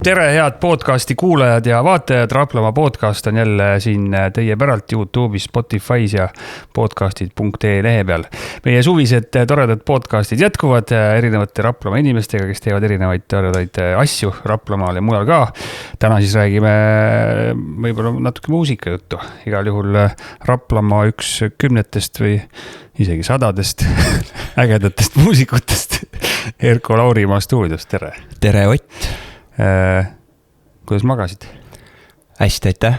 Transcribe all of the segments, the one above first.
Tere, head podcasti kuulajad ja vaatajad. Raplamaa podcast on jälle siin teie päralt YouTube'is, Spotify's ja podcastid.ee lehe peal. Meie suvised toredad podcastid jätkuvad erinevate Raplamaa inimestega, kes teevad erinevaid toredaid asju Raplamaal ja mujal ka. Täna siis räägime võib-olla natuke muusikajuttu. Igal juhul Raplamaa üks 10 või isegi 100 ägedatest muusikutest. Erko Laurimaa stuudios, tere. Tere, Ott. Kuidas magasid? Hästi, aitäh.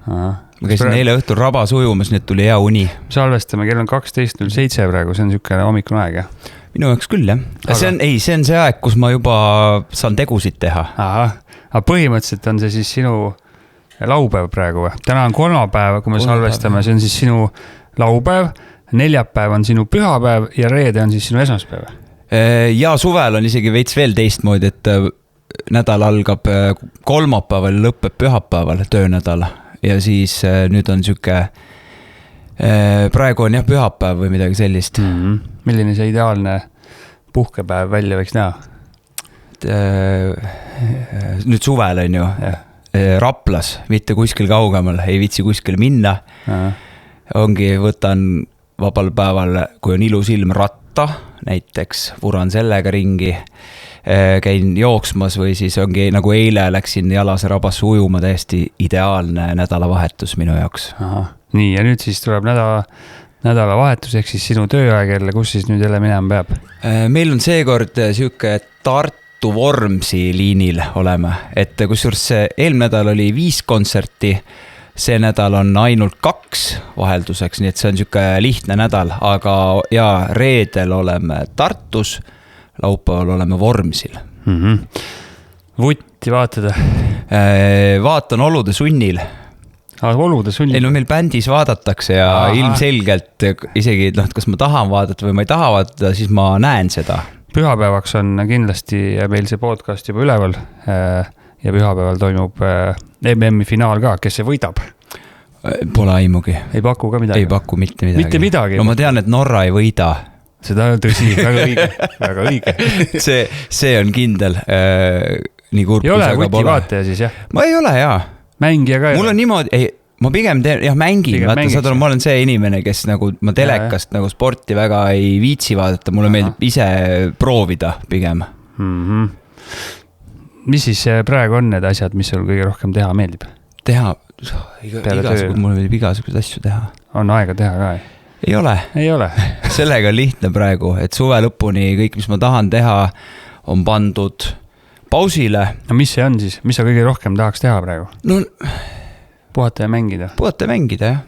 Ma käisin eile õhtul rabas ujumas, nüüd tuli hea uni. Salvestame, kell on 12.07 praegu, see on niisugune hommikune aeg, jah? Minu jaoks küll, jah. Aga... See on see aeg, kus ma juba saan tegusid teha. Aga põhimõtteliselt on see siis sinu laupäev praegu. Täna on kolmapäev, kui me salvestame, see on siis sinu laupäev, neljapäev on sinu pühapäev ja reede on siis sinu esmaspäev. Ja suvel on isegi veits veel teistmoodi, et nädal algab kolmapäeval, lõppeb pühapäeval töönädal ja siis nüüd on siuke praegu on jah pühapäev või midagi sellist. Milline see ideaalne puhkepäev välja võiks näha? Nüüd suvel on ju Raplas, mitte kuskil kaugemal, ei viitsi kuskil minna. Ongi, võtan vabal päeval, kui on ilus ilm, ratta näiteks, vuran sellega ringi, käin jooksmas või siis ongi nagu eile läksin jalase rabasse ujuma, täiesti ideaalne nädalavahetus minu jaoks. Nii, ja nüüd siis tuleb nädalavahetus ehk siis sinu tööaeg jälle, kus siis nüüd jälle minema peab? Meil on seekord siuke Tartu Vormsi liinil oleme, et kusjuures eelmine nädal oli 5 kontserti, see nädal on ainult 2 vahelduseks, nii et see on siuke lihtne nädal, aga ja reedel oleme Tartus, laupäeval oleme Vormsil. Vutti vaatada? Vaatan Olude sunnil. Olude sunnil? Ei, no meil bändis vaadatakse ja ilmselgelt isegi, kas ma tahan vaadata või ma ei taha vaadata, siis ma näen seda. Pühapäevaks on kindlasti meil see podcast juba üleval ja pühapäeval toimub MM-i finaal ka, kes see võidab? Pole aimugi. Ei paku ka midagi? Ei paku mitte midagi. Mitte midagi? No ma tean, et Norra ei võida. Seda on tõsi, väga õige. see on kindel. Nii kurb, ei ole Vuti vaataja siis, jah? Ma ei ole, jaa. Mängija ka? Mul on niimoodi, ma pigem teen, jah, mängin. Vaata, ma olen see inimene, kes nagu, ma telekast nagu sporti väga ei viitsi vaadata. Mulle meeldib ise proovida pigem. Mis siis praegu on need asjad, mis sul kõige rohkem teha meeldib? Teha, mulle meeldib igasugused asju teha. On aega teha ka? Ei ole. Sellega on lihtne praegu, et suve lõpuni kõik, mis ma tahan teha, on pandud pausile. No mis see on siis? Mis sa kõige rohkem tahaks teha praegu? No, puhata ja mängida, jah.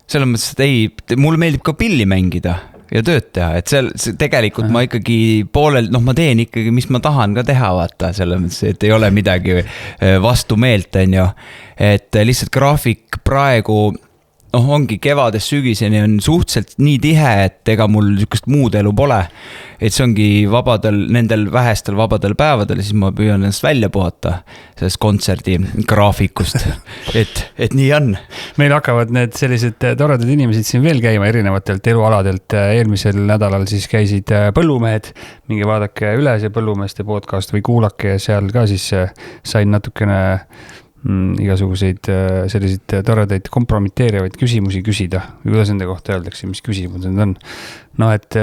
Selles mõttes, et mulle meeldib ka pilli mängida ja tööd teha, et tegelikult ma ikkagi poolel, ma teen ikkagi, mis ma tahan ka teha, vaata, selles mõttes, et ei ole midagi vastu meelt, on ju. Et lihtsalt graafik praegu, ongi kevadest sügiseni on suhteliselt nii tihe, et ega mul niisugust muud elu pole. Et see ongi nendel vähestel vabadel päevadel, siis ma püüan ennast välja puhata sellest kontserdi graafikust. et nii on. Meil hakkavad need sellised toredad inimesed siin veel käima erinevatelt elualadelt. Eelmisel nädalal siis käisid põllumehed. Minge vaadake üle see põllumeeste podcast või kuulake ja seal ka siis sain natukene igasuguseid selliseid toredaid kompromiteerivaid küsimusi küsida. Kuidas nende kohta öeldakse, mis küsimused need on? Et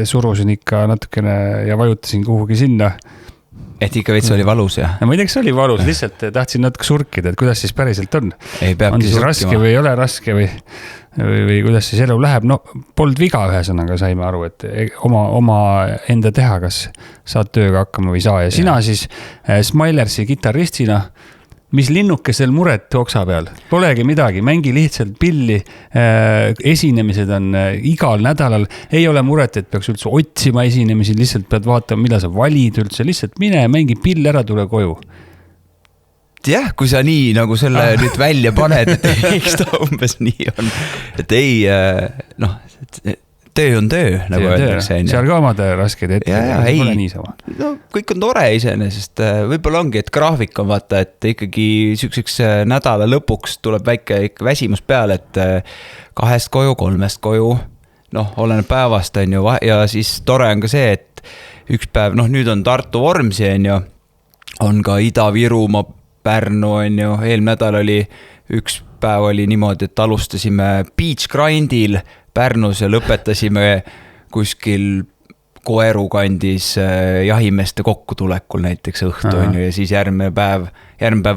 surusin ikka natukene ja vajutasin kuhugi sinna. Et ikka veits oli valus, jah? Ma ei tea, kas oli valus, lihtsalt tahtsin natuke surkida, et kuidas siis päriselt on. On siis raske või ei ole raske või kuidas siis elu läheb. Polnud viga ühesõnaga, saime aru, et oma enda teha, kas saad tööga hakkama või saa. Ja sina siis Smilersi kitarristina, mis linnukesel muret oksa peal? Polegi midagi, mängi lihtsalt pilli, esinemised on igal nädalal, ei ole muret, et peaks üldse otsima esinemisi, lihtsalt pead vaatama, mida sa valid üldse, lihtsalt mine, mängi pill ära, tule koju. Jah, kui sa nii nagu selle nüüd välja paned, et eks ta umbes nii on, et ei, töö on töö, nagu öeldakse. Seal ka omad rasked ette, pole niisama. No, kõik on tore iseenesest, võib-olla ongi, et graafik on vaata, et ikkagi sükkseks nädala lõpuks tuleb väike väsimus peale, et 2 koju, 3 koju, oleneb päevast on ju, ja siis tore on ka see, et üks päev, nüüd on Tartu Vormsi on ju, on ka Ida-Virumaa, Pärnu on ju, eelmine nädal oli üks päev oli niimoodi, et alustasime Beach Grindil Pärnus ja lõpetasime kuskil Koeru kandis jahimeeste kokkutulekul näiteks õhtu on ju ja siis järgmine päev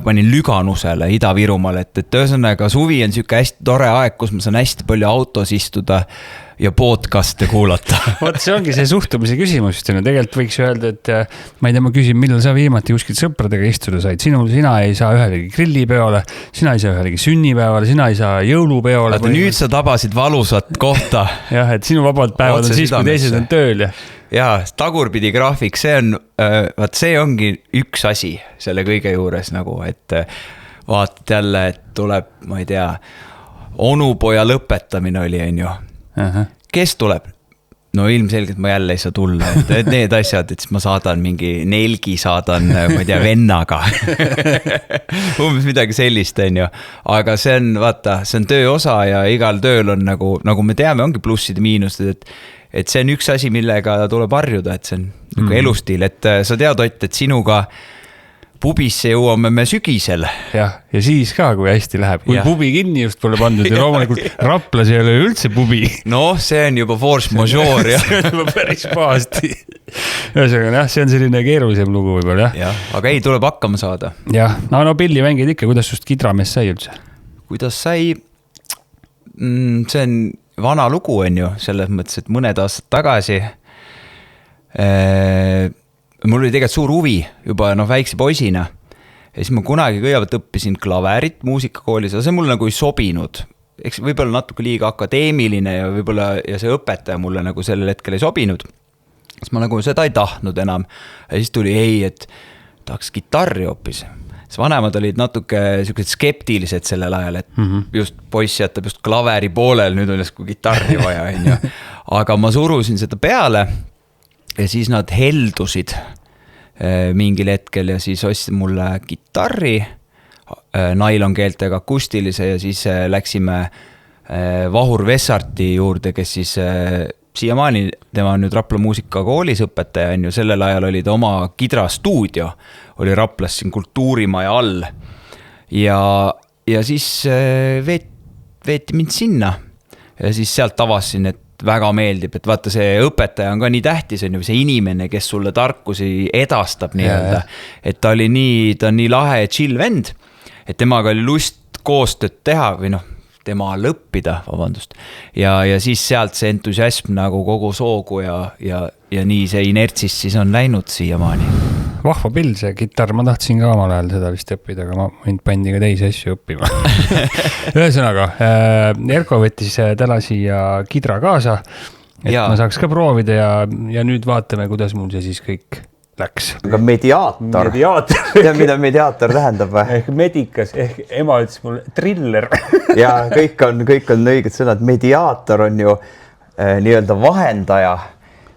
panin Lüganusele Ida-Virumaale, et ühesõnaga suvi on siuke hästi tore aeg, kus ma saan hästi palju autos istuda ja podcast'e kuulata. Vot see ongi see suhtumise küsimus, tegelikult võiks öelda, et ma ei tea, ma küsin, millal sa viimati kuskil sõpradega istuda said, sina ei saa ühelegi grillipeole, sina ei saa ühelegi sünnipäevale, sina ei saa jõulupeole. Aga nüüd sa tabasid valusat kohta. Jah, et sinu vabad päevad on siis, kui teised on tööl. Ja tagurpidi graafik, see ongi üks asi selle kõige juures nagu, et vaatad jälle, et tuleb, ma ei tea, onupoja lõpetamine oli, on ju. Kes tuleb? No ilmselgelt ma jälle ei saa tulla, et need asjad, et siis ma saadan mingi nelgi, saadan, ma ei tea, vennaga. Umbes midagi sellist, on ju. Aga see on töö osa ja igal tööl on nagu me teame, ongi plussid ja miinused, et see on üks asi, millega tuleb harjuda, et see on nagu elustiil, et sa tead, Ott, et sinuga pubisse jõuame me sügisel. Ja siis ka, kui hästi läheb. Kui pubi kinni just pole pandud ja loomulikult Raplas ei ole üldse pubi. Noh, see on juba force majeure. See on juba päris pahasti. Ühesõnaga, see on selline keerulisem lugu võib-olla, jah. Aga ei, tuleb hakkama saada. Jah, no pilli mängid ikka, kuidas sust kidramees sai üldse? Kuidas sai? See on vana lugu, on ju, selles mõttes, et mõned aastad tagasi mul oli tegelikult suur huvi juba väikse poisina ja siis ma kunagi kõigepealt õppisin klaverit muusikakoolis, aga see mulle nagu ei sobinud. Eks võib-olla natuke liiga akadeemiline ja võib-olla ja see õpetaja mulle nagu sellel hetkel ei sobinud. Siis ma nagu seda ei tahtnud enam. Ja siis tuli et tahaks kitarri hoopis. Siis vanemad olid natuke skeptilised sellel ajal, et just poiss jätab just klaveri poolel, nüüd on jäsku kitarri vaja. Aga ma surusin seda peale ja siis nad heldusid mingil hetkel ja siis ostsin mulle kitarri nailonkeeltega akustilise ja siis läksime Vahur Vessarti juurde, kes siis siiamaani, tema on nüüd Rapla muusikakoolis õpetaja, on ju, sellel ajal oli ta oma kidrastuudio, oli Raplas siin kultuurimaja all ja siis veeti mind sinna ja siis sealt avasin, et väga meeldib, et vaata see õpetaja on ka nii tähtis, on ju see inimene, kes sulle tarkusi edastab nii-öelda, et ta on nii lahe ja chill vend, et temaga oli lust koostööd teha või tema lõppida, vabandust, ja siis sealt see entusiasm nagu kogu soogu ja nii see inertsist siis on läinud siiamaani. Vahva pill see kitarr, ma tahtsin ka omal ajal seda vist õppida, aga mind pandi ka teisi asju õppima. Ühesõnaga, Erko võttis täna siia kidra kaasa, et ma saaks ka proovida ja nüüd vaatame, kuidas mul see siis kõik läks. Aga mediaator. Tead, mida mediaator tähendab või? Ehk medikas, ehk ema ütles mulle triller. Ja kõik on õiged sõnad. Mediaator on ju nii-öelda vahendaja.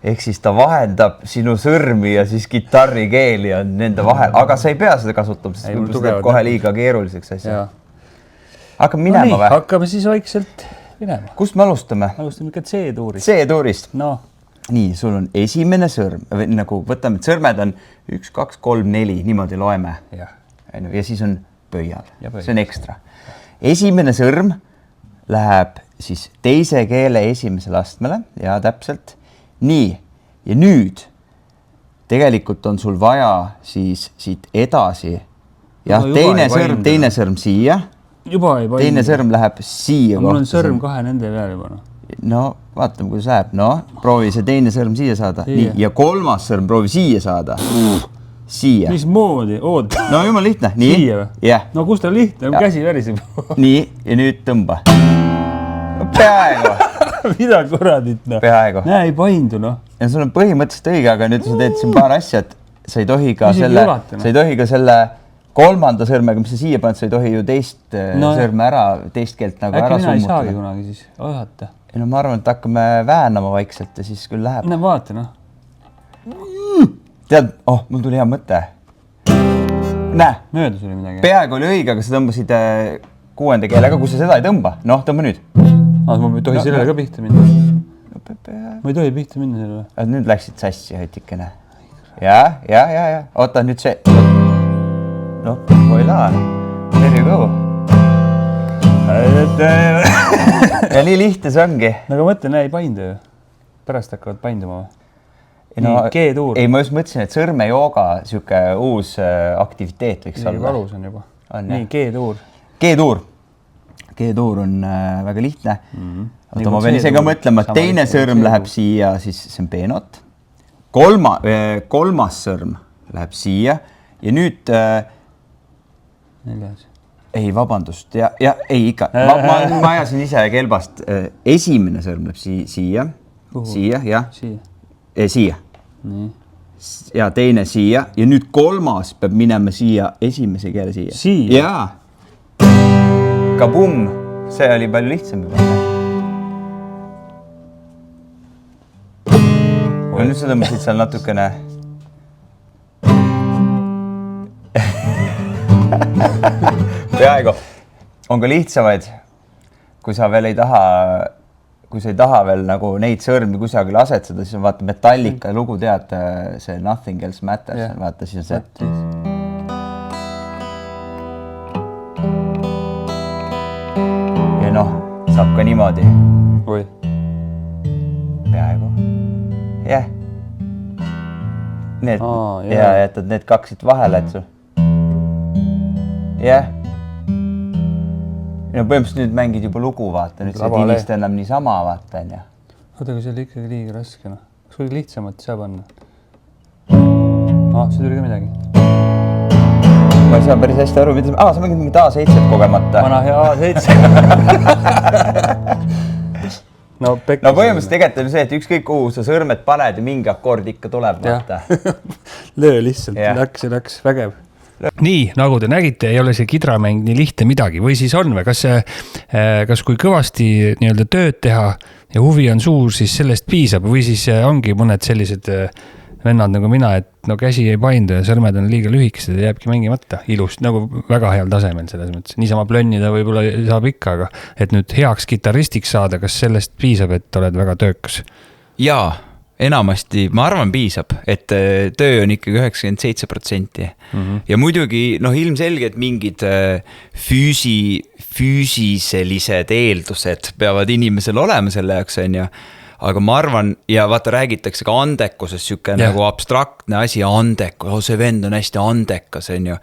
Ehk siis ta vahendab sinu sõrmi ja siis kitarrikeeli on nende vahel. Aga sa ei pea seda kasutama, sest võib seda kohe liiga keeruliseks asja. Hakkame minema või? Hakkame siis vaikselt minema. Kust me alustame? Alustame ikka C-tuurist. C-tuurist? No. Nii, sul on esimene sõrm. Nagu võtame, et sõrmed on 1, 2, 3, 4, niimoodi loeme. Ja siis on pöial. See on ekstra. Esimene sõrm läheb siis teise keele esimesele astmele ja täpselt. Nii, ja nüüd tegelikult on sul vaja siis siit edasi. Jah, teine sõrm siia. Juba ei painu. Teine sõrm läheb siia. Mul on sõrm kahe nende peal juba. No, vaatame, kuidas läheb. No, proovi see teine sõrm siia saada. Nii, ja kolmas sõrm proovi siia saada. Siia. Mis moodi? Oota. No, jumal lihtne. Nii. Siia või? Jah. No, kus ta lihtne? Käsi väriseb. Nii, ja nüüd tõmba. Peaaegu. Mida kuradit, no? Peaaegu. Näe, ei paindu, no. Ja sul on põhimõtteliselt õige, aga nüüd sa teed siin paar asja, et sa ei tohi ka selle kolmanda sõrmega, mis sa siia paned, sa ei tohi ju teist sõrme ära, teist keelt nagu ära summutada. Äkki mina ei saagi kunagi siis ohata? No ma arvan, et hakkame väänama vaikselt ja siis küll läheb. Näe, vaata, noh. Tead, mul tuli hea mõte. Näe. Möödus oli midagi. Peaaegu oli õige, aga sa tõmbasid 6. keelega, kus sa seda ei tõmba. Noh, tõmba nüüd. Ma ei tohi sellele ka pihta minna. Ma ei tohi pihta minna sellele. Nüüd läksid sassi hötikene. Ja. Oota, nüüd see. noh, voilà, there you go. Ja nii lihtne see ongi. Aga mõtlen, ei paindu ju. Pärast hakkavad painduma. No, G-tuur. Ei, ma just mõtlesin, et sõrmejooga siuke uus aktiviteet võiks olla. Nii valus on juba. Nii, G-tuur. G-tuur on väga lihtne. Oota, ma pean ise ka mõtlema, et teine sõrm läheb siia, siis see on B-not. Kolmas sõrm läheb siia ja nüüd... Neljas. Ei, vabandust. Ja, ei ikka. Ma ajasin ise kelbast. Esimene sõrm läheb siia. Siia, jah. Siia. Nii. Ja teine siia. Ja nüüd kolmas peab minema siia esimese keele siia. Siia? Jaa. Kabum. See oli palju lihtsam. Ja nüüd sa tõmbasid seal natukene... Peaaegu. On ka lihtsamaid, kui sa veel ei taha veel nagu neid sõrmi kusagil asetseda, siis on vaata Metallica lugu tead, see Nothing Else Matters, vaata siis on see. Ja noh, saab ka niimoodi. Oi. Peaaegu. Jah. Ja jätad need kaksid vahele, et sul. Jah. No põhimõtteliselt nüüd mängid juba lugu, vaata. Nüüd see tilist enam nii sama, vaata, on ja. Oota, kui see oli ikkagi liiga raske, noh. Kas kui lihtsamalt saab panna? See tuli ka midagi. Ma ei saa päris hästi aru, mida... sa mängid mingit A7 kogemata. Vana hea A7. No põhimõtteliselt tegelikult on see, et ükskõik kuhu sa sõrmed paned ja mingi akord ikka tuleb, vaata. Löö lihtsalt, läks, vägev. Nii, nagu te nägite, ei ole see kidramäng nii lihtne midagi või siis on või? Kas kui kõvasti nii-öelda tööd teha ja huvi on suur, siis sellest piisab või siis ongi mõned sellised vennad nagu mina, et no käsi ei paindu ja sõrmed on liiga lühikesed ja jääbki mängimata ilust, nagu väga heal tasemel selles mõttes. Niisama plönnida võib-olla saab ikka, aga et nüüd heaks kitaristiks saada, kas sellest piisab, et oled väga töökas? Jaa. Enamasti, ma arvan, piisab, et töö on ikkagi 97%. Ja muidugi, ilmselgelt mingid füüsiselised eeldused peavad inimesel olema selle jaoks, on ju. Aga ma arvan, ja vaata räägitakse ka andekusest, siuke nagu abstraktne asi, andekus, see vend on hästi andekas, on ju.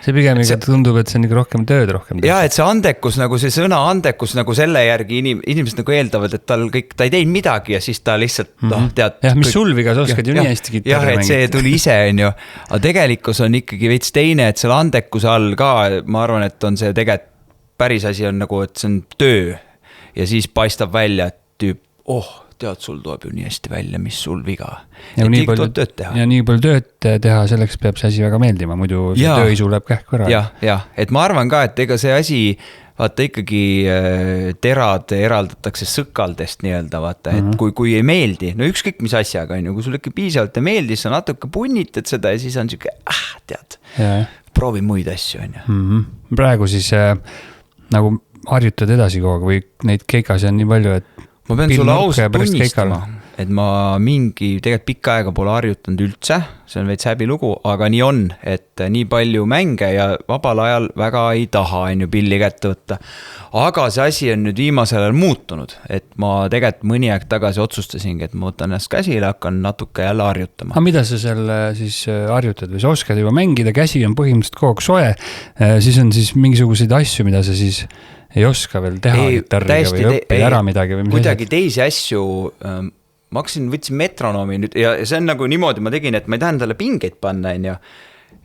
See pigem tundub, et see on ikka rohkem tööd. Ja, et see andekus, nagu see sõna andekus, nagu selle järgi inimesed nagu eeldavad, et ta ei teinud midagi ja siis ta lihtsalt, tead. Jah, mis sul viga, sa oskad ju nii hästi kitarri mängida. Jah, et see tuli ise, on ju. Aga tegelikult on ikkagi veits teine, et selle andekuse all ka, ma arvan, et on see tegelikult päris asi on nagu, et see on töö ja siis paistab välja, et tüüp, tead, sul tuleb ju nii hästi välja, mis sul viga. Ja nii palju tööd teha, selleks peab see asi väga meeldima, muidu see tööisu läheb kähku ära. Jah, et ma arvan ka, et ega see asi, vaata ikkagi terad eraldatakse sõkaldest nii-öelda, vaata, et kui ei meeldi, no ükskõik mis asjaga, kui sul ikka piisavalt ei meeldi, sa natuke punnitad seda ja siis on siuke, tead, proovi muid asju, on ju. Praegu siis nagu harjutad edasi kogu aeg või neid keikasi on nii palju, et ma pean sulle ausalt tunnistama, et ma tegelikult pikka aega pole harjutanud üldse, see on veits häbi lugu, aga nii on, et nii palju mänge ja vabal ajal väga ei taha pilli kätte võtta. Aga see asi on nüüd viimasel ajal muutunud, et ma tegelikult mõni aeg tagasi otsustasingi, et ma võtan ennast käsile, hakkan natuke jälle harjutama. Aga mida sa seal siis harjutad või sa oskad juba mängida, käsi on põhimõtteliselt kogu soe, siis on siis mingisuguseid asju, mida sa siis ei oska veel teha gitarriga või õppida ära midagi või kuidagi teisi asju, ma võtsin metronoomi nüüd ja see on nagu niimoodi ma tegin, et ma ei taha endale pingeid panna, on ju.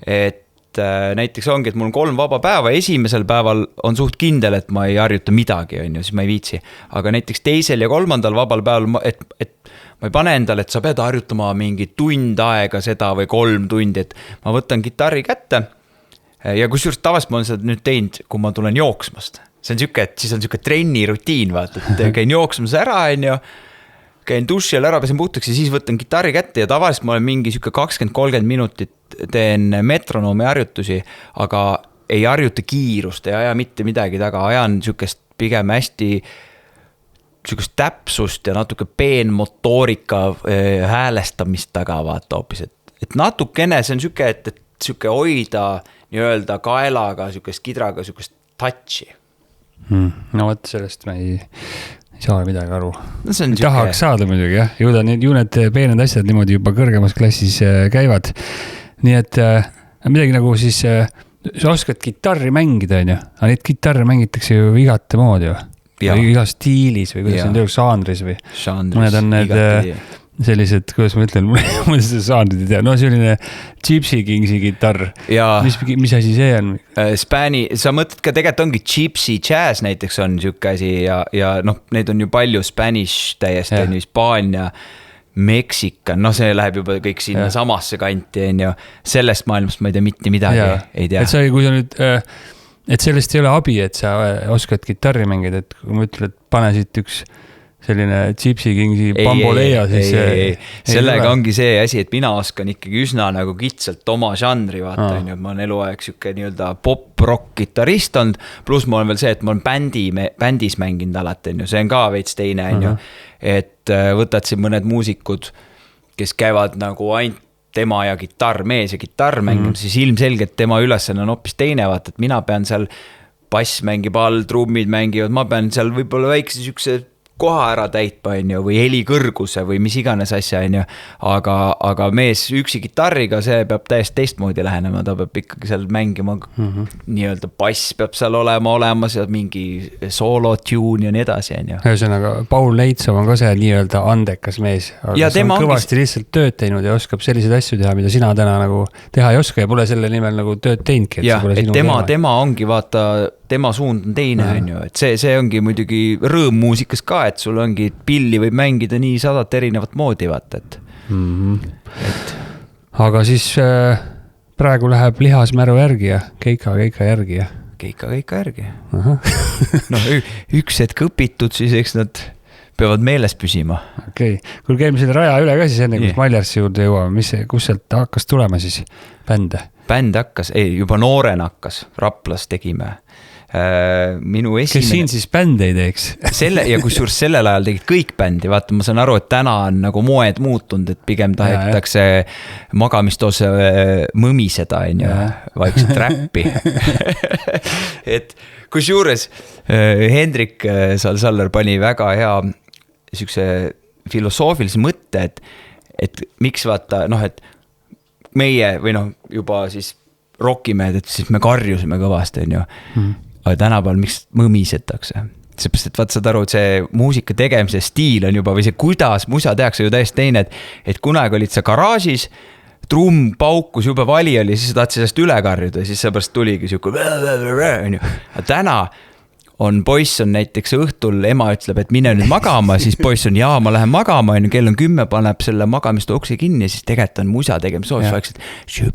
Et näiteks ongi, et mul on 3 vaba päeva, esimesel päeval on suht kindel, et ma ei harjuta midagi, on ju, siis ma ei viitsi. Aga näiteks teisel ja 3. vabal päeval, et ma ei pane endale, et sa pead harjutama mingi tund aega seda või 3 tundi, et ma võtan gitarri kätte ja kusjuures tavaliselt ma olen seda nüüd teinud, kui ma tulen jooksmast. See on siuke, et siis on siuke trenni rutiin, vaata, et käin jooksmas ära, on ju, käin duši all ära, pesen puhtaks ja siis võtan gitarri kätte ja tavaliselt ma olen mingi siuke 20-30 minutit teen metronoomi harjutusi, aga ei harjuta kiirust, ei aja mitte midagi taga, ajan siukest pigem hästi siukest täpsust ja natuke peenmotoorika häälestamist taga, vaata hoopis, et natukene see on siuke, et siuke hoida nii-öelda kaelaga, siukest kidraga, siukest touchi. No võt sellest ma ei saa midagi aru. No tahaks saada muidugi, jah. Ju need peened asjad niimoodi juba kõrgemas klassis käivad. Nii et midagi nagu siis, sa oskad kitarri mängida, on ju? Aga neid kitarre mängitakse ju igate moodi ju. Või iga stiilis või kuidas on žanris või. Mõned on need sellised, kuidas ma ütlen, mul seda žanrid ei tea. No selline Gypsy Kingsi kitarr. Mis asi see on? Sa mõtled ka tegelikult ongi Gypsy Jazz näiteks on siuke asi ja noh, neid on ju palju Spanish täiesti, on ju Hispaania, Meksikan, no see läheb juba kõik sinna samasse kanti, on ju. Sellest maailmast ma ei tea mitte midagi, ei tea. Et sa, kui sa nüüd, et sellest ei ole abi, et sa oskad kitarri mängida, et kui ma ütlen, et pane siit üks selline Gypsy Kingsi bamboleia, siis sellega ongi see asi, et mina oskan ikkagi üsna nagu kitsalt oma žanri vaata, on ju, ma olen eluaeg siuke nii-öelda pop-rock kitarrist olnud, pluss ma olen veel see, et ma olen bändis mänginud alati, on ju, see on ka veits teine, on ju, et võtad siin mõned muusikud, kes käivad nagu ainult tema ja kitarrmees ja kitarr mängib, siis ilmselgelt tema ülesanne on hoopis teine, vaata, et mina pean seal bass mängib all, trummid mängivad, ma pean seal võib-olla väikse siukse koha ära täitma, on ju, või helikõrguse või mis iganes asja, on ju, aga mees üksi kitarriga, see peab täiesti teistmoodi lähenema, ta peab ikkagi seal mängima, nii-öelda bass peab seal olemas ja mingi solo tune ja nii edasi, on ju. Ühesõnaga, Paul Neitsov on ka see nii-öelda andekas mees, aga see on kõvasti lihtsalt tööd teinud ja oskab selliseid asju teha, mida sina täna nagu teha ei oska ja pole selle nimel nagu tööd teinudki. Ja, et tema ongi, vaata, tema suund on teine, on ju, et see ongi muidugi rõõm muusikas ka, et sul ongi pilli võib mängida nii 100 erinevat moodi, vaata, et. Aga siis praegu läheb lihasmäru järgi ja keika järgi ja. Keika järgi. No üks hetk õpitud, siis eks nad peavad meeles püsima. Okei. Kui käime selle raja üle ka siis enne, kus Maljarsi juurde jõuame, kus sealt hakkas tulema siis bände? Bänd hakkas, juba nooren hakkas, Raplas tegime. Minu esimene... Kes siin siis bändi ei teeks? Ja kusjuures sellel ajal tegid kõik bändi, vaata ma saan aru, et täna on nagu moed muutunud, et pigem tahetakse magamistoos mõmiseda, on ju, vaikselt räppi. Et kusjuures Hendrik Saller pani väga hea siukse filosoofilise mõtte, et miks vaata, noh, et meie või noh, juba siis rockimehed, et siis me karjusime kõvasti, on ju. Aga tänapäeval miks mõmisetakse? Seepärast, et vaat saad aru, et see muusika tegemise stiil on juba, või see kuidas musa tehakse ju täiesti teine, et kunagi olid sa garaažis, trumm paukus jube vali oli, siis sa tahad sellest üle karjuda, siis seepärast tuligi siuke, on ju. Aga täna poiss on näiteks õhtul, ema ütleb, et mine nüüd magama, siis poiss on, ma lähen magama, kell on 10, paneb selle magamist ukse kinni ja siis tegelikult on musa tegema soovis vaikselt. Ja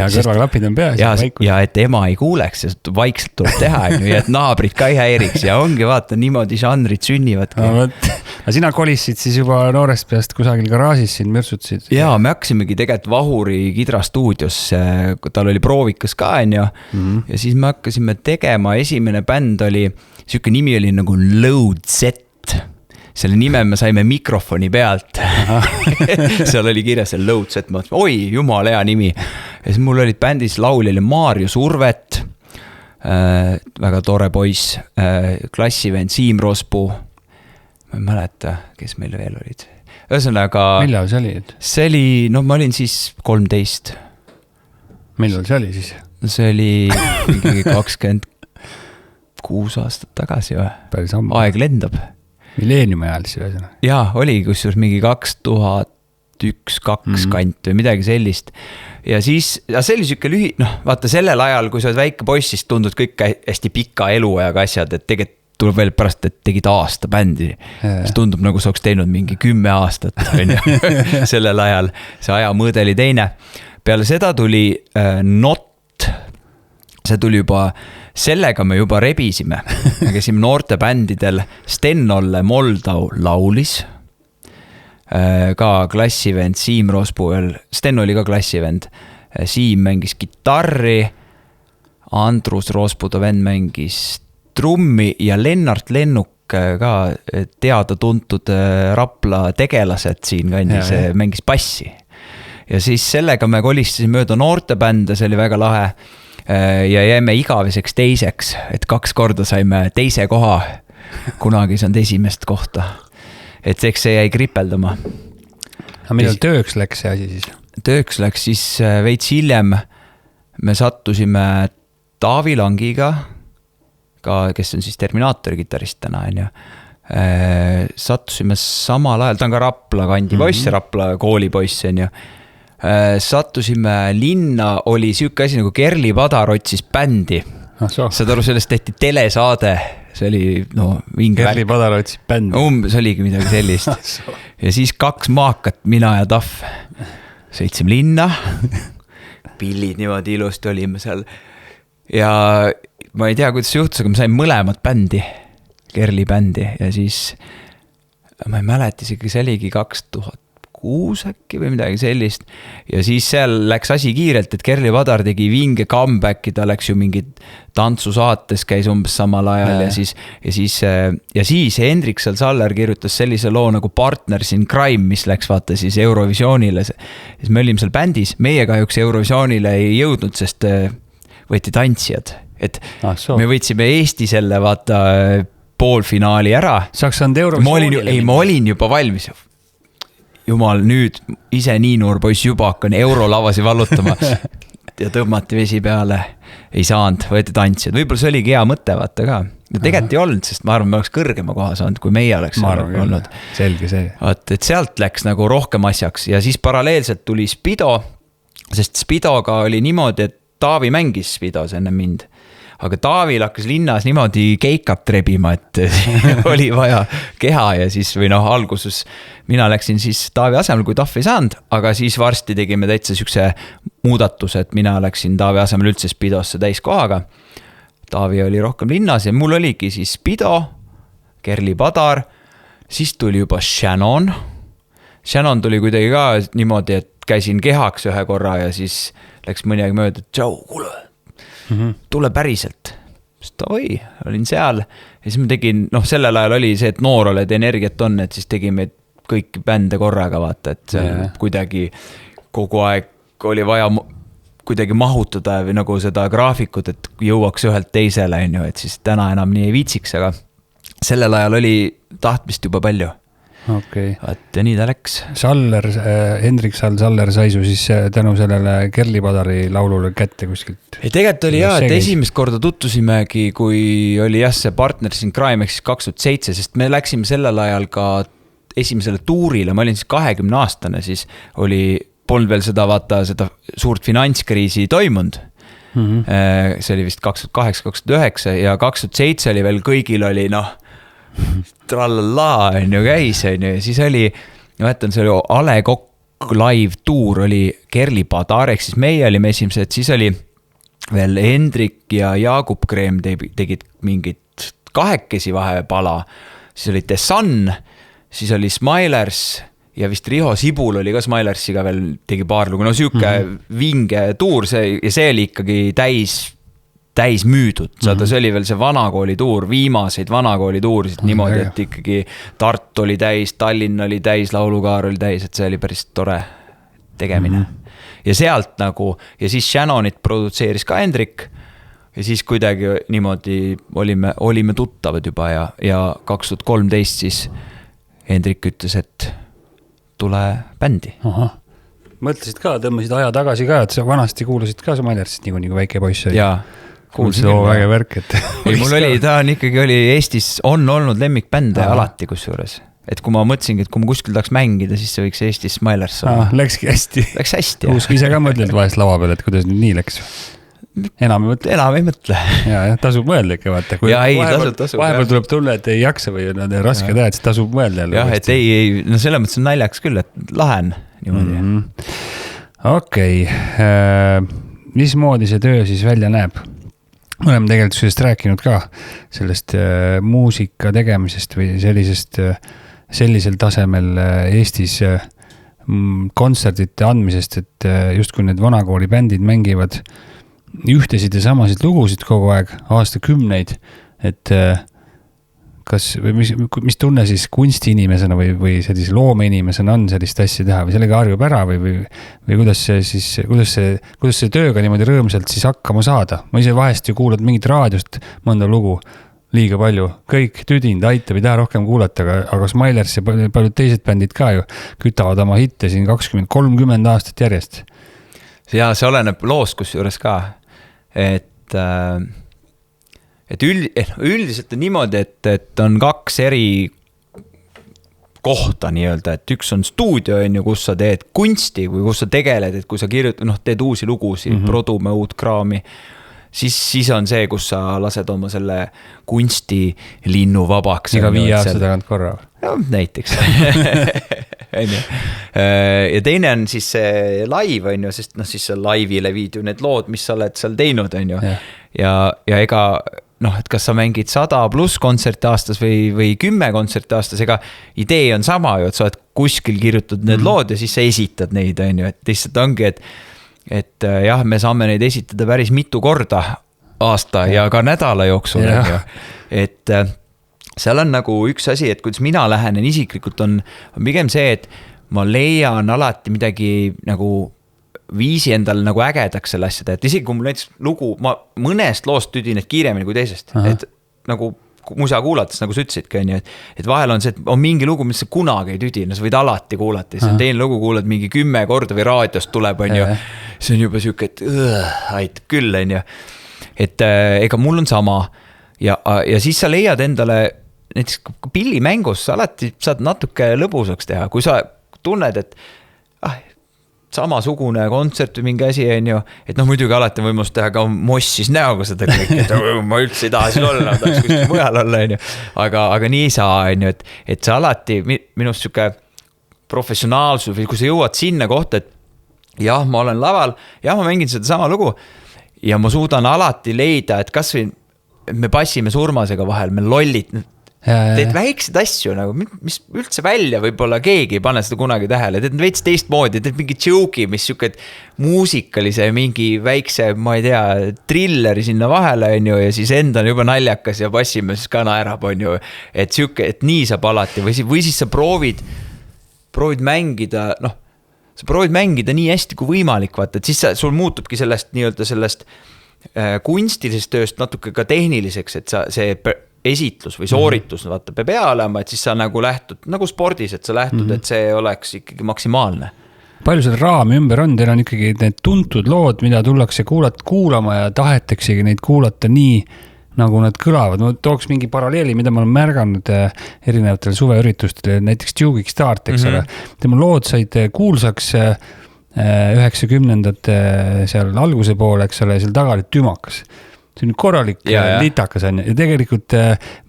kõrvaklapid on peas. Ja et ema ei kuuleks, sest vaikselt tuleb teha, ja et naabrid ka ei häiriks ja ongi vaata, niimoodi žanrid sünnivadki. Aga sina kolisid siis juba noorest peast kusagil garaažis siin mürsutasid? Ja me hakkasimegi tegelikult Vahuri Kidra stuudios, tal oli proovikas ka, on ju, ja siis me hakkasime tegema, esimene bänd oli, siuke nimi oli nagu Load Set. Selle nime me saime mikrofoni pealt. Seal oli kirjas see Load Set, ma mõtlesin, oi, jumal hea nimi. Ja siis mul olid bändis laulja Maarju Survet, väga tore poiss, klassivend Siim Rospuu, ma ei mäleta, kes meil veel olid. Ühesõnaga... Millal see oli? See oli, no ma olin siis 13. Millal see oli siis? See oli mingi 26 aastat tagasi või? Päris ammu. Aeg lendab. Milleeniumi ajal siis ühesõnaga. Jaa, oli kusjuures mingi 2001-2002 kant või midagi sellist. Ja siis, see oli siuke vaata sellel ajal, kui sa oled väike poiss, siis tundud kõik hästi pika eluajaga asjad, et tegelikult tuleb veel pärast, et tegid aasta bändi. Siis tundub nagu sa oleks teinud mingi 10 aastat sellel ajal. See aja mõõde oli teine. Peale seda tuli Not. See tuli juba, sellega me juba rebisime. Me käisime noorte bändidel. Sten-Olle Moldau laulis. Ka klassivend Siim Rospuel. Sten oli ka klassivend. Siim mängis gitarri. Andrus Rospuda vend mängis trummi ja Lennart Lennuk ka teada tuntud Rapla tegelased siin kandis mängis bassi. ja siis sellega me kolistasime mööda noortebände, see oli väga lahe. Ja jäime igaveseks teiseks, et 2 korda saime teise koha, kunagi saanud esimest kohta. Et eks see jäi kripeldama. Aga millal tööks läks see asi siis? Tööks läks siis veits hiljem. Me sattusime Taavi Langiga, ka, kes on siis Terminaatori kitarist täna, sattusime samal ajal, ta on ka Rapla kandi poiss, Rapla koolipoiss, sattusime linna, oli siuke asi nagu Kerli Padar otsis bändi. Saad aru, sellest tehti telesaade, see oli vinge Kerli Padar otsis bändi. See oligi midagi sellist. Ja siis 2 maakat, mina ja Tahv, sõitsime linna, pillid niimoodi ilusti olime seal. Ja ma ei tea, kuidas see juhtus, aga me saime mõlemad bändi, Kerli bändi ja siis ma ei mäleta isegi, see oligi 2006 äkki või midagi sellist ja siis seal läks asi kiirelt, et Kerli Padar tegi vinge comebacki, ta läks ju mingid tantsusaates, käis umbes samal ajal ja siis Hendrik Saller kirjutas sellise loo nagu Partners in Crime, mis läks vaata siis Eurovisioonile, siis me olime seal bändis, meie kahjuks Eurovisioonile ei jõudnud, sest võeti tantsijad, et me võitsime Eesti selle vaata poolfinaali ära. Saaks saanud Eurovisioonile? Ma olin juba valmis. Jumal, nüüd ise nii noor poiss juba hakkan eurolavasi vallutama ja tõmmati vesi peale. Ei saanud, võeti tantsijad. Võib-olla see oligi hea mõte vaata ka. Ja tegelikult ei olnud, sest ma arvan, me oleks kõrgema koha saanud, kui meie oleks olnud. Selge see. Et sealt läks nagu rohkem asjaks ja siis paralleelselt tuli Spido, sest Spidoga oli niimoodi, et Taavi mängis Spidos enne mind. Aga Taavil hakkas linnas niimoodi keikat trebima, et oli vaja keha ja siis alguses mina läksin siis Taavi asemel, kui Tahv ei saanud, aga siis varsti tegime täitsa sükse muudatuse, et mina läksin Taavi asemel üldse Spidosse täiskohaga. Taavi oli rohkem linnas ja mul oligi siis Spido, Kerli Padar, siis tuli juba Shannon. Shannon tuli kuidagi ka niimoodi, et käisin kehaks ühe korra ja siis läks mõni aeg mööda, et tšau, kuule, tule päriselt. Oi, olin seal ja siis ma tegin, sellel ajal oli see, et noor oled, energiat on, et siis tegime kõiki bände korraga vaata, et kuidagi kogu aeg oli vaja kuidagi mahutada või nagu seda graafikut, et jõuaks ühelt teisele, et siis täna enam nii ei viitsiks, aga sellel ajal oli tahtmist juba palju. Okay. Ja nii ta läks. Hendrik Saller sai su siis tänu sellele Kerli Padari laulule kätte kuskilt. Tegelikult oli et esimest korda tutvusimegi, kui oli see Partners in Crime ehk siis 2007, sest me läksime sellel ajal ka esimesele tuurile, ma olin siis 20-aastane, siis polnud veel seda suurt finantskriisi toimunud. See oli vist 2008-2009 ja 2007 oli veel kõigil oli trallala käis ja siis oli, see oli Ale Kokk live tuur oli Kerli Padar, ehk siis meie olime esimesed, siis oli veel Hendrik ja Jaagup Kreem tegid mingit kahekesi vahepala, siis oli The Sun, siis oli Smilers ja vist Riho Sibul oli ka Smilersiga veel tegi paar lugu, siuke vinge tuur ja see oli ikkagi täis müüdud, see oli veel see vanakooli tuur, viimaseid vanakooli tuurisid niimoodi, et ikkagi Tartu oli täis, Tallinn oli täis, Laulukaar oli täis, et see oli päris tore tegemine. Ja sealt ja siis Shannonit produtseeris ka Hendrik ja siis kuidagi niimoodi olime tuttavad juba ja 2013 siis Hendrik ütles, et tule bändi. Mõtlesid ka, tõmbasid aja tagasi ka, et sa vanasti kuulasid ka Smilersit nii kui väike poiss oli. Jaa. Kuulsin väga värk, et mul oli Eestis on olnud lemmikbände alati kusjuures, et kui ma mõtlesingi, et kui ma kuskil tahaks mängida, siis see võiks Eestis Smilers olla. Läkski hästi. Läks hästi. Usk ise ka mõtled vahest lava peal, et kuidas nüüd nii läks. Enam ei mõtle. Ja, tasub mõelda ikka vaata. Tasub. Vahepeal tuleb tulla, et ei jaksa või raske teha, et tasub mõelda. Jah, et ei, selle mõttes on naljaks küll, et lahen niimoodi. Okei. Mismoodi see töö siis välja näeb? Me oleme tegelikult sellest rääkinud ka, sellest muusika tegemisest või sellisel tasemel Eestis kontserdite andmisest, et just kui need vanakooli bändid mängivad ühtesid ja samasid lugusid kogu aeg, aastakümneid, et või mis tunne siis kunstiinimesena või sellise loomeinimesena on sellist asja teha või sellega harjub ära või kuidas see tööga niimoodi rõõmsalt siis hakkama saada? Ma ise vahest ju kuulad mingit raadiost mõnda lugu liiga palju, kõik tüdind aitab, ei taha rohkem kuulata, aga Smilers ja paljud teised bändid ka ju kütavad oma hitte siin 20-30 aastat järjest. Ja see oleneb loost kusjuures ka, et üldiselt on niimoodi, et on kaks eri kohta nii-öelda, et üks on stuudio, kus sa teed kunsti või kus sa tegeled, et kui sa teed uusi lugusid, produme uut kraami, siis on see, kus sa lased oma selle kunsti linnu vabaks. Iga 5 aasta tagant korra. No, näiteks. Ja teine on siis see live, sest siis sa live'ile viid ju need lood, mis sa oled seal teinud, ja ega et kas sa mängid 100+ kontserte aastas või 10 kontserte aastas, ega idee on sama ju, et sa oled kuskil kirjutanud need lood ja siis sa esitad neid, et lihtsalt ongi, et jah, me saame neid esitada päris mitu korda aasta ja ka nädala jooksul, et seal on nagu üks asi, et kuidas mina lähenen isiklikult on pigem see, et ma leian alati midagi nagu viisi endal nagu ägedaks selle asjade, et isegi kui mul näiteks lugu, ma mõnest loost tüdin, et kiiremini kui teisest, et nagu musa kuulates, nagu sa ütlesidki, et vahel on see, et on mingi lugu, mis sa kunagi ei tüdin, sa võid alati kuulata, siis on teine lugu kuulad mingi 10 korda või raadiost tuleb, see on juba siuke, et aitab küll, et ega mul on sama ja siis sa leiad endale näiteks pillimängus sa alati saad natuke lõbusaks teha, kui sa tunned, et samasugune kontsert või mingi asi, et muidugi alati on võimalus teha ka mossis näoga seda kõik, et ma üldse ei taha siin olla, tahaks kuskil mujal olla, aga nii ei saa, et sa alati minust siuke professionaalsus või kui sa jõuad sinna kohta, et jah, ma olen laval, jah, ma mängin seda sama lugu ja ma suudan alati leida, et kas või me passime Surmasega vahel, me lollid teed väiksed asju, nagu, mis üldse välja võib-olla keegi ei pane seda kunagi tähele, teed veits teistmoodi, teed mingi joke'i, mis siuke muusikalise mingi väikse, ma ei tea, trilleri sinna vahele ja siis enda on juba naljakas ja passime siis ka naerab, et siuke, et nii saab alati või siis sa proovid mängida, sa proovid mängida nii hästi kui võimalik, vaata, et siis sul muutubki sellest nii-öelda sellest kunstilisest tööst natuke ka tehniliseks, et see esitlus või sooritus vaata peab hea olema, et siis sa nagu lähtud, nagu spordis, et sa lähtud, et see oleks ikkagi maksimaalne. Palju seal raami ümber on, teil on ikkagi need tuntud lood, mida tullakse kuulama ja taheteksegi neid kuulata nii, nagu nad kõlavad. Ma tooks mingi paralleeli, mida ma olen märganud erinevatel suveüritustel, näiteks Duke'ik Start, eks ole. Tema lood said kuulsaks 90ndate seal alguse poole, eks ole, seal taga oli Tümakas. See on korralik litakas on ja tegelikult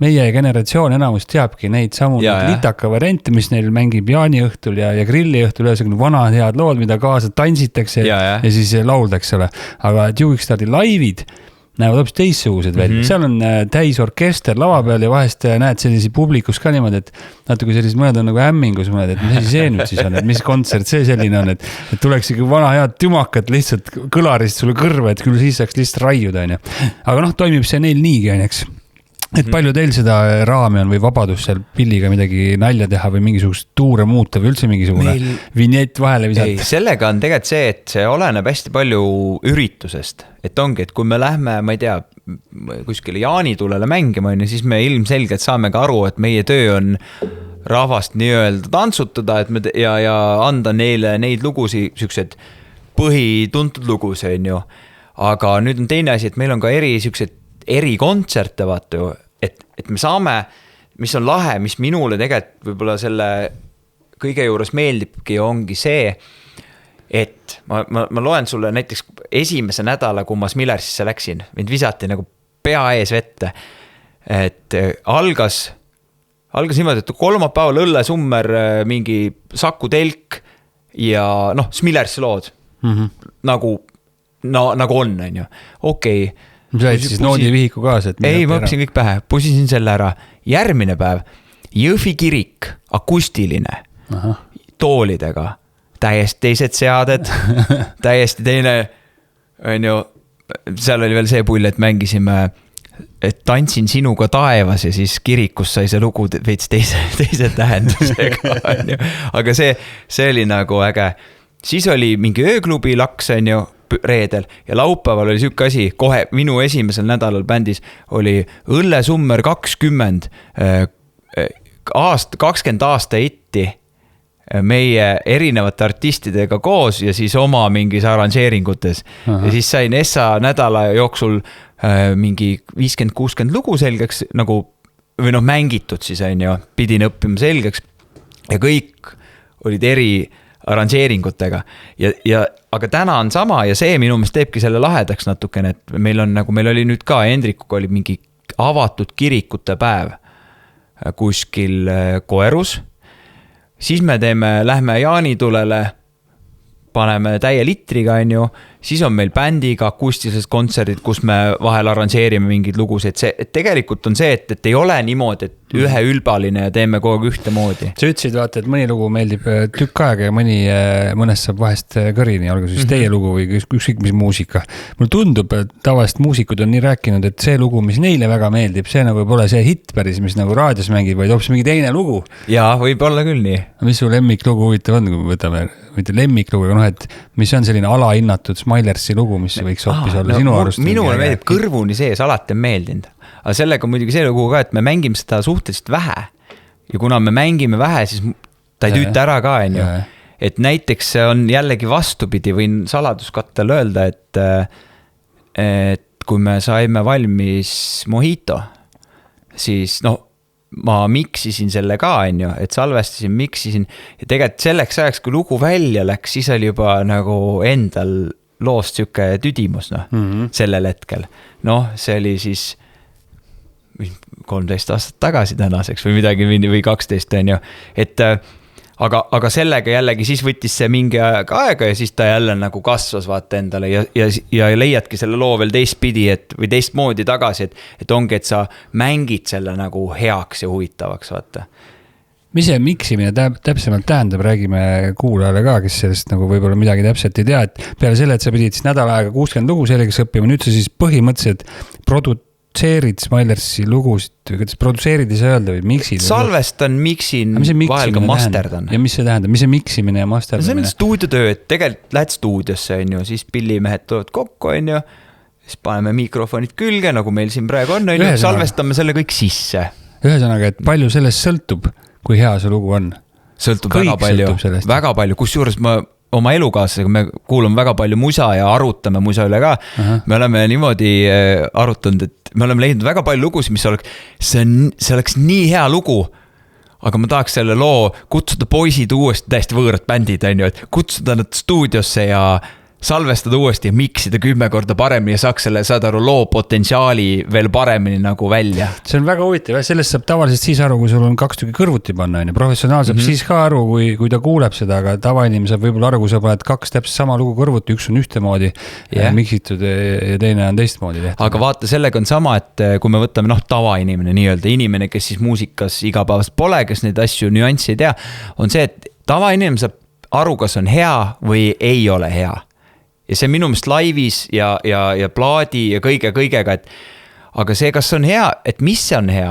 meie generatsioon enamus teabki neid samu litaka variante, mis neil mängib jaaniõhtul ja grilliõhtul, ühesõnaga vanad head lood, mida kaasa tantsitakse ja siis lauldakse. Aga Duke'ik Starti laivid näevad hoopis teissugused välja. Seal on täis orkester lava peal ja vahest näed sellisi publikus ka niimoodi, et natuke sellised mõned on nagu hämmingus mõned, et mis see nüüd siis on, et mis kontsert see selline on, et tuleks ikka vana head tümakat lihtsalt kõlarist sulle kõrva, et küll siis saaks lihtsalt raiuda. Aga toimib see neil niigi, eks. Et palju teil seda raami on või vabadus seal pilliga midagi nalja teha või mingisugust tuure muuta või üldse mingisugune vinjett vahele visata? Ei, sellega on tegelikult see, et see oleneb hästi palju üritusest. Et ongi, et kui me lähme, ma ei tea, kuskile jaanitulele mängima, siis me ilmselgelt saame ka aru, et meie töö on rahvast nii-öelda tantsutada et ja anda neile neid lugusi, siuksed põhituntud lugusi, aga nüüd on teine asi, et meil on ka erikontserte, vaata ju, et me saame, mis on lahe, mis minule tegelikult võib-olla selle kõige juures meeldibki, ongi see, et ma loen sulle näiteks esimese nädala, kui ma Smillersisse läksin, mind visati nagu pea ees vette, et algas niimoodi, et kolmapäeval õllesummer, mingi Saku Telk ja Smillersi lood nagu on ju, okei. Sa olid siis noodi vihiku kaasa? Ei, ma õppisin kõik pähe, pusisin selle ära. Järgmine päev, Jõhvi kirik, akustiline, toolidega, täiesti teised seaded, täiesti teine, seal oli veel see pull, et mängisime et tantsin sinuga taevas ja siis kirikus sai see lugu veits teise tähendusega, on ju. Aga see oli nagu äge. Siis oli mingi ööklubi laks, on ju, reedel ja laupäeval oli siuke asi, kohe minu esimesel nädalal bändis oli Õllesummer 20 aasta itti meie erinevate artistidega koos ja siis oma mingis arranžeeringutes. Ja siis sain Essa nädala jooksul mingi 50-60 lugu selgeks nagu, või noh, mängitud siis on ju, pidin õppima selgeks ja kõik olid eri arranžeeringutega aga täna on sama ja see minu meelest teebki selle lahedaks natukene, et meil oli nüüd ka Hendrikuga oli mingi avatud kirikute päev kuskil Koerus. Siis me lähme Jaanitulele, paneme täie litriga, on ju, siis on meil bändiga akustilised kontserdid, kus me vahel arranžeerime mingeid lugusid. Et tegelikult on see, et ei ole niimoodi, et ühe ülbaline ja teeme kogu ühte moodi. Sa ütlesid, vaata, et mõni lugu meeldib tükk aega ja mõnest saab vahest kõrini, olgu siis teie lugu või ükskõik mis muusika. Mulle tundub, et tavaliselt muusikud on nii rääkinud, et see lugu, mis neile väga meeldib, see nagu pole see hitt päris, mis nagu raadios mängib, vaid hoopis mingi teine lugu. Jaa, võib olla küll nii. Mis su lemmiklugu huvitav on, kui me võtame, mitte lemmiklugu, aga et mis on selline alahinnatud Smilersi lugu, mis võiks hoopis olla sinu arust? Minule meeldib kõrvuni sees, alati on meeldinud. Aga sellega muidugi see lugu ka, et me mängime seda suhteliselt vähe. Ja kuna me mängime vähe, siis ta ei tüüta ära ka, on ju. Et näiteks on jällegi vastupidi, võin saladuskattel öelda, et kui me saime valmis Mojito, siis ma miksisin selle ka, on ju, et salvestasin, miksisin ja tegelikult selleks ajaks, kui lugu välja läks, siis oli juba nagu endal loost siuke tüdimus, sellel hetkel. See oli siis 13 aastat tagasi tänaseks või midagi või 12, on ju, et aga sellega jällegi siis võttis see mingi aega ja siis ta jälle nagu kasvas vaata endale ja leiadki selle loo veel teistpidi või teistmoodi tagasi, et ongi, et sa mängid selle nagu heaks ja huvitavaks, vaata. Mis see miksimine täpsemalt tähendab, räägime kuulajale ka, kes sellest nagu võib-olla midagi täpselt ei tea, et peale selle, et sa pidid siis nädal aega 60 lugu selgeks õppima, nüüd sa siis põhimõtteliselt produtseerid Smilersi lugusid, kuidas produtseerid ei saa öelda või miksid? Salvestan, miksin, vahel ka masterdan. Ja mis see tähendab? Mis see miksimine ja masterdamine? See on stuudiotöö, et tegelikult lähed stuudiosse, on ju, siis pillimehed tulevad kokku, on ju, siis paneme mikrofonid külge, nagu meil siin praegu on, salvestame selle kõik sisse. Ühesõnaga, et palju sellest sõltub, kui hea see lugu on? Sõltub väga palju, kusjuures ma oma elukaaslasega me kuulame väga palju musa ja arutame musa üle ka. Me oleme niimoodi arutanud, et me oleme leidnud väga palju lugusid, mis see oleks nii hea lugu, aga ma tahaks selle loo kutsuda poisid uuesti, täiesti võõrad bändid, on ju, et kutsuda nad stuudiosse ja salvestada uuesti ja miksida 10 korda paremini ja saaks selle, saad aru, loo potentsiaali veel paremini nagu välja. See on väga huvitav, sellest saab tavaliselt siis aru, kui sul on 2 tükki kõrvuti panna, on ju. Professionaal saab siis ka aru, kui ta kuuleb seda, aga tavainimene saab võib-olla aru, kui sa paned 2 täpselt sama lugu kõrvuti, üks on ühtemoodi miksitud ja teine on teistmoodi tehtud. Aga vaata, sellega on sama, et kui me võtame tavainimene, nii-öelda inimene, kes siis muusikas igapäevast pole, kes neid asju nüanssi ei tea, on see, et tavainimene saab aru, kas on hea või ei ole hea. Ja see minu meelest laivis ja plaadi ja kõigega, et aga see, kas on hea, et mis see on hea?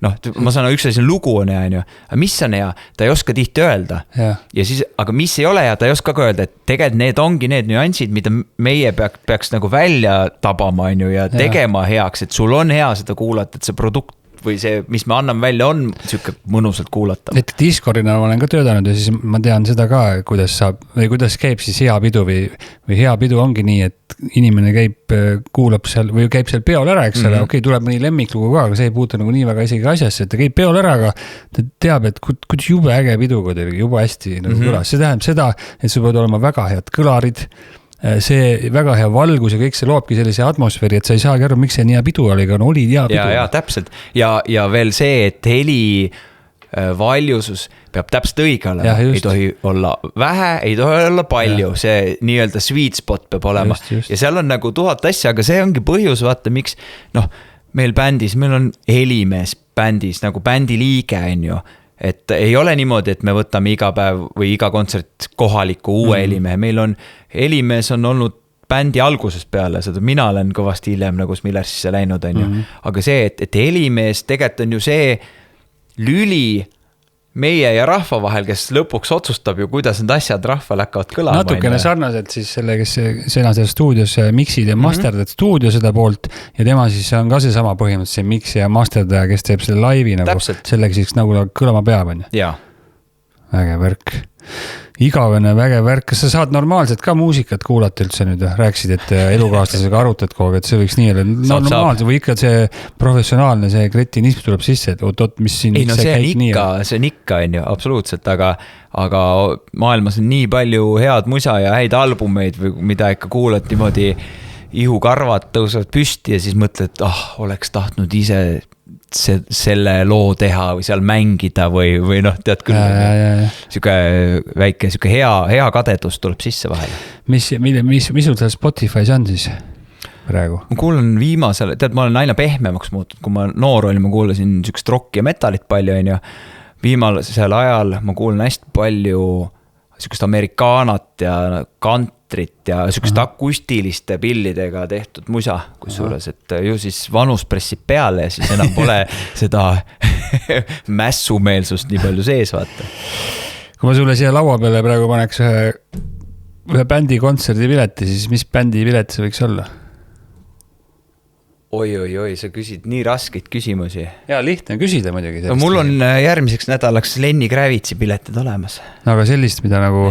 Ma saan üks asi lugu on hea, aga mis on hea? Ta ei oska tihti öelda. Ja siis, aga mis ei ole hea, ta ei oska ka öelda, et tegelikult need ongi need nüansid, mida meie peaks nagu välja tabama, on ju, ja tegema heaks, et sul on hea seda kuulata, et see produkt või see, mis me anname välja, on siuke mõnusalt kuulata. Et Discordina ma olen ka töötanud ja siis ma tean seda ka, kuidas käib siis hea pidu või hea pidu ongi nii, et inimene kuulab seal või käib seal peol ära, eks ole, okei, tuleb mõni lemmiklugu ka, aga see ei puutu nagu nii väga isegi asjasse, et ta käib peol ära, aga ta teab, et kuidas jube äge pidu, jube hästi nagu kõlas. See tähendab seda, et sul peavad olema väga head kõlarid, see väga hea valgus ja kõik see loobki sellise atmosfääri, et sa ei saagi aru, miks see nii hea pidu oli, aga oli hea pidu. Ja täpselt. Ja veel see, et heli valjusus peab täpselt õige olema. Ei tohi olla vähe, ei tohi olla palju. See nii-öelda sweet spot peab olema. Just. Ja seal on nagu 1000 asja, aga see ongi põhjus, vaata, miks meil bändis, meil on helimees bändis, nagu bändi liige, on ju. Et ei ole niimoodi, et me võtame iga päev või iga kontsert kohaliku uue helimehe. Meil on helimees on olnud bändi algusest peale, seda mina olen kõvasti hiljem nagu Smillersisse läinud, on ju. Aga see, et helimees tegelikult on ju see lüli meie ja rahva vahel, kes lõpuks otsustab ju, kuidas need asjad rahval hakkavad kõlama. Natukene sarnaselt siis selle, kes sena seal stuudios mixid ja masterdad stuudio seda poolt ja tema siis on ka see sama põhimõtteliselt see mix ja masterdaja, kes teeb selle laivi nagu sellega siis nagu kõlama peab, on ju. Jaa. Vägev värk. Igavene vägev värk. Kas sa saad normaalselt ka muusikat kuulata üldse nüüd? Rääksid, et elukaaslasega arutad kogu, et see võiks nii olla normaalselt või ikka see professionaalne, see kretinism tuleb sisse, et oot, mis siin ei, no see on ikka, on ju, absoluutselt, aga maailmas on nii palju head musa ja häid albumeid, mida ikka kuulad niimoodi ihukarvad tõusevad püsti ja siis mõtled, oleks tahtnud ise selle loo teha või seal mängida või noh, tead küll, siuke väike, siuke hea kadedus tuleb sisse vahele. Mis sul seal Spotify's on siis praegu? Ma kuulan viimasel, tead, ma olen aina pehmemaks muutud, kui ma noor olin, ma kuulasin siukest rocki ja metalit palju, on ju. Viimasel ajal ma kuulan hästi palju siukest amerikaanat ja kantrit ja siukest akustiliste pillidega tehtud musa, kusjuures, et ju siis vanus pressib peale ja siis enam pole seda mässumeelsust nii palju sees, vaata. Kui ma sulle siia laua peale praegu paneks ühe bändi kontserdi pileti, siis mis bändi pilet see võiks olla? Oi, sa küsid nii raskeid küsimusi. Jaa, lihtne küsida muidugi. No, mul on järgmiseks nädalaks Lenny Kravitsi piletid olemas. Aga sellist, mida nagu,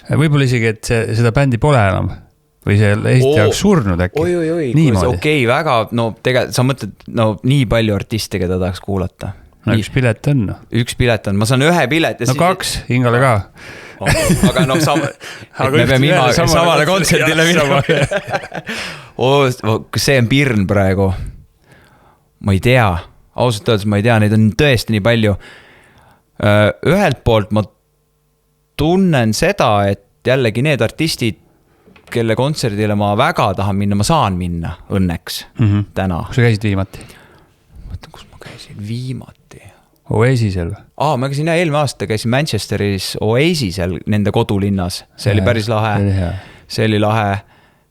võib-olla isegi, et seda bändi pole enam või see Eesti jaoks surnud äkki. Okei, väga, no tegelikult sa mõtled, no nii palju artiste, keda tahaks kuulata. No üks pilet on. Üks pilet on, ma saan ühe pilet. No 2, Ingale ka. Aga no me peame samale kontserdile minema. Kas see on pirn praegu? Ma ei tea. Ausalt öeldes ma ei tea, neid on tõesti nii palju. Ühelt poolt ma tunnen seda, et jällegi need artistid, kelle kontserdile ma väga tahan minna, ma saan minna õnneks täna. Kus sa käisid viimati? Mõtlen, kus ma käisin viimati? Oasisel või? Ma käisin eelmine aasta, käisin Manchesteris Oasisel, nende kodulinnas. See oli päris lahe. See oli lahe.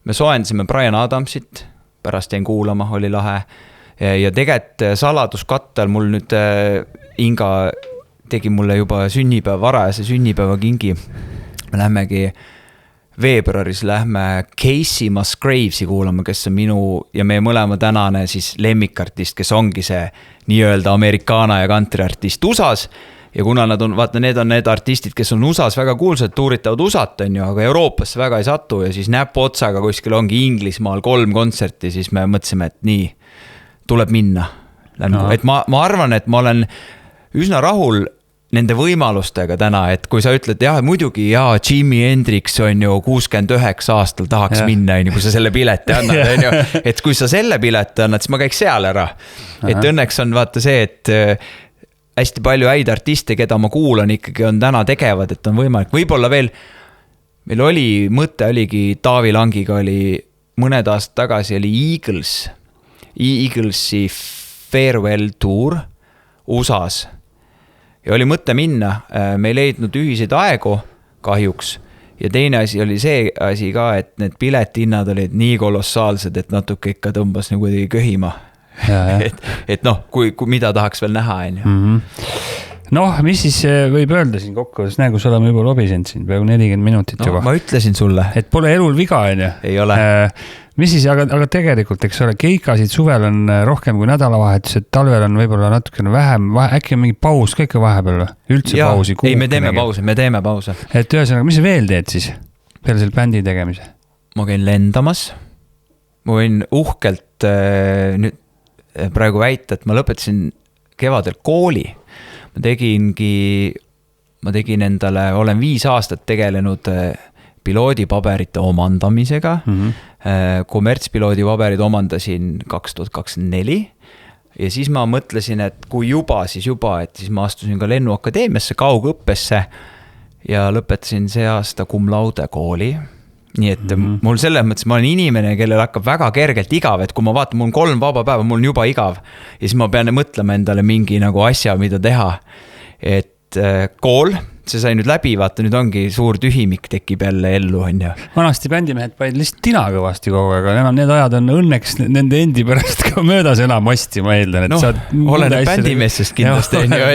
Me soendasime Brian Adamsit, pärast jäin kuulama, oli lahe. Ja tegelikult saladuskattel mul nüüd Inga tegi mulle juba varajase sünnipäeva kingi. Me lähmegi veebruaris Casey Musgravesi kuulama, kes on minu ja meie mõlema tänane siis lemmikartist, kes ongi see nii-öelda amerikaana ja countryartist USAs. Ja kuna nad on, vaata, need on need artistid, kes on USAs väga kuulsad, tuuritavad USAt, on ju, aga Euroopasse väga ei satu ja siis näpu otsaga kuskil ongi Inglismaal 3 kontserti, siis me mõtlesime, et nii, tuleb minna. Et ma arvan, et ma olen üsna rahul nende võimalustega täna, et kui sa ütled, muidugi, Jimi Hendrix on ju 69 aastal tahaks minna, kui sa selle pileti annad, et kui sa selle pileti annad, siis ma käiks seal ära. Et õnneks on vaata see, et hästi palju häid artiste, keda ma kuulan ikkagi on täna tegevad, et on võimalik. Võib-olla veel, meil oli, mõte oligi, Taavi Langiga oli mõned aastad tagasi oli Eaglesi Farewell Tour USAs. Ja oli mõte minna, me ei leidnud ühiseid aegu kahjuks ja teine asi oli see asi ka, et need piletihinnad olid nii kolossaalsed, et natuke ikka tõmbas nagu köhima. Et noh, kui mida tahaks veel näha. Noh, mis siis võib öelda siin kokku, sest näe, kus oleme juba lobisenud siin, peaaegu 40 minutit juba. Ma ütlesin sulle. Et pole elul viga, on ju. Ei ole. Mis siis, aga tegelikult, eks ole, keikasid suvel on rohkem kui nädalavahetus, et talvel on võib-olla natukene vähem, äkki on mingi paus kõike vahepeal või? Üldse pausi? Ei, me teeme pause. Et ühesõnaga, mis sa veel teed siis peale selle bändi tegemise? Ma käin lendamas. Ma võin uhkelt nüüd praegu väita, et ma lõpetasin kevadel kooli. Ma tegin endale, olen 5 aastat tegelenud piloodipaberite omandamisega. Kommertspiloodipaberid omandasin 2024 ja siis ma mõtlesin, et kui juba, et siis ma astusin ka lennuakadeemiasse, kaugõppesse ja lõpetasin see aasta cum laude kooli. Nii et mul selles mõttes, ma olen inimene, kellel hakkab väga kergelt igav, et kui ma vaatan, mul on 3 vaba päeva, mul on juba igav ja siis ma pean mõtlema endale mingi nagu asja, mida teha. Et kool, see sai nüüd läbi, vaata nüüd ongi suur tühimik tekib jälle ellu, on ju. Vanasti bändimehed panid lihtsalt tina kõvasti kogu aeg, aga need ajad on õnneks nende endi pärast ka möödas enam hästi, ma eeldan, et saad oleneb bändimeestest kindlasti, on ju,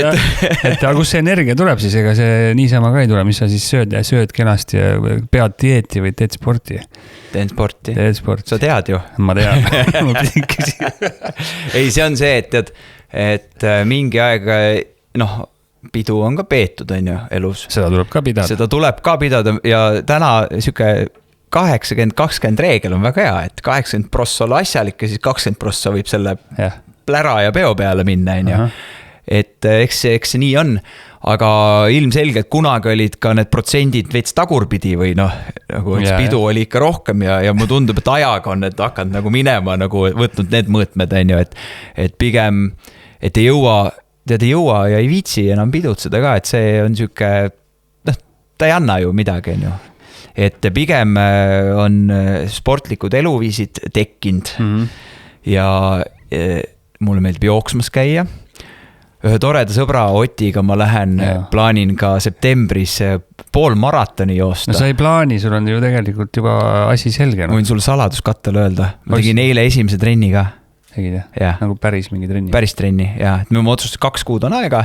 et aga kus see energia tuleb siis, ega see niisama ka ei tule, mis sa siis sööd kenasti ja pead dieeti või teed sporti? Teen sporti. Sa tead ju? Ma tean, ma pidin küsima. Ei, see on see, et mingi aeg, pidu on ka peetud, on ju, elus. Seda tuleb ka pidada ja täna süke 80-20 reegel on väga hea, et 80% olla asjalik ja siis 20% võib selle plära ja peo peale minna, on ju. Et eks see nii on, aga ilmselgelt kunagi olid ka need protsendid veits tagurpidi või nagu pidu oli ikka rohkem ja mu tundub, et ajaga on need hakanud nagu minema, nagu võtnud need mõõtmed, on ju, et pigem, et ei jõua ja ei viitsi enam pidutseda ka, et see on süke, ta ei anna ju midagi, on ju. Et pigem on sportlikud eluviisid tekkinud ja mulle meeldib jooksmas käia. Ühe toreda sõbra Otiga ma plaanin ka septembris poolmaratoni joosta. No sa ei plaani, sul on ju tegelikult juba asi selge. Ma võin sul saladuskattel öelda. Ma tegin eile esimese trenni ka. Tegid jah? Nagu päris mingi trenni? Päris trenni, jah. Et me otsustasime 2 kuud on aega.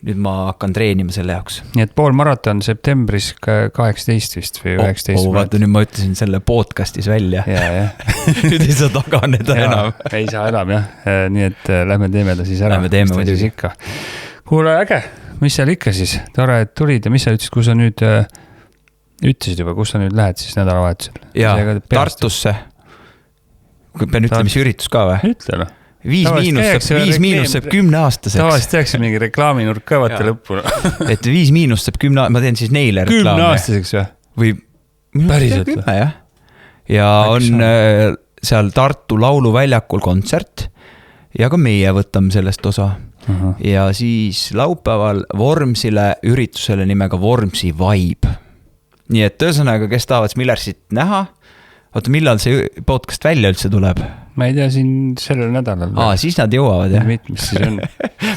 Nüüd ma hakkan treenima selle jaoks. Nii et poolmaraton septembris 18 vist või 19. Vaata, nüüd ma ütlesin selle podcastis välja. Nüüd ei saa taganeda enam. Ei saa enam, jah. Nii et lähme teeme ta siis ära. Lähme teeme muidugi. Kuule, äge. Mis seal ikka siis? Tore, et tulid ja mis sa ütlesid, kus sa nüüd ütlesid juba, kus sa nüüd lähed siis nädalavahetusel? Jaa, Tartusse. Pean ütlema, mis üritus ka või? Ütle noh. 5- saab 10-aastaseks. Tavaliselt tehakse mingi reklaaminurk ka vaata lõppu. Et 5- saab 10, ma teen siis neile reklaami. 10-aastaseks või? Päriselt või? Ja on seal Tartu Lauluväljakul kontsert ja ka meie võtame sellest osa. Ja siis laupäeval Vormsile üritusele nimega Vormsi Vibe. Nii et tõesõnaga, kes tahavad Millersit näha, oota, millal see podcast välja üldse tuleb? Ma ei tea, siin sellel nädalal. Siis nad jõuavad, jah? Mis siis on?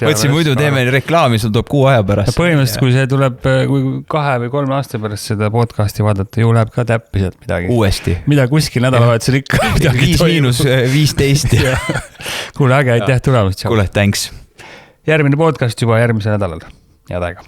Võtsin muidu teeme reklaami, sul tuleb 6 aja pärast. Põhimõtteliselt, kui see tuleb 2 või 3 aasta pärast seda podcasti vaadata, ju läheb ka täppiselt midagi. Uuesti. Mida kuskil nädalavahetusel ikka 5-15. Kuule, äge, aitäh tulemast. Kuule, thanks. Järgmine podcast juba järgmisel nädalal. Head aega.